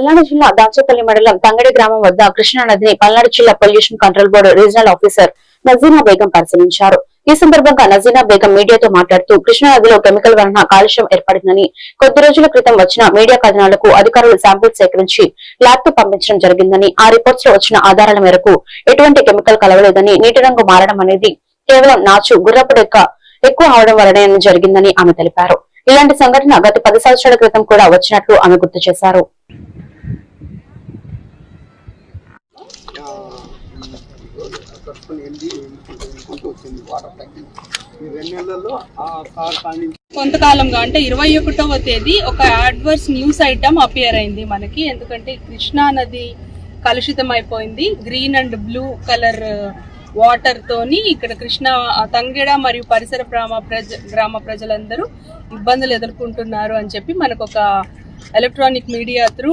పల్నాడు జిల్లా దాచేపల్లి మండలం తంగడి గ్రామం వద్ద కృష్ణా నదిని పల్నాడు జిల్లా pollution control board regional officer Nazeena Begum పరిశీలించారు. ఈ సందర్భంగా నజీనా బేగం మీడియాతో మాట్లాడుతూ కృష్ణా నదిలో కెమికల్ వలన కాలుష్యం ఏర్పడిందని, కొద్ది రోజుల క్రితం వచ్చిన మీడియా కథనాలకు అధికారులు శాంపిల్స్ సేకరించి ల్యాబ్ కు పంపించడం జరిగిందని, ఆ రిపోర్ట్స్ లో వచ్చిన ఆధారాల మేరకు ఎటువంటి కెమికల్ కలవలేదని, నీటి రంగు మారడం అనేది కేవలం నాచు గుర్రపు డెక్క ఎక్కువ అవడం వలనే జరిగిందని ఆమె తెలిపారు. ఇలాంటి సంఘటన గత 10 సంవత్సరాల క్రితం కూడా వచ్చినట్లు ఆమె గుర్తు చేశారు. కొంతకాలంగా అంటే 21వ తేదీ ఒక అడ్వర్స్ న్యూస్ ఐటమ్ అపియర్ అయింది మనకి. ఎందుకంటే కృష్ణా నది కలుషితం అయిపోయింది. Green and blue colour water తోని ఇక్కడ కృష్ణా తంగెడ మరియు పరిసర గ్రామ ప్రజలందరూ ఇబ్బందులు ఎదుర్కొంటున్నారు అని చెప్పి మనకు ఒక ఎలక్ట్రానిక్ మీడియా త్రూ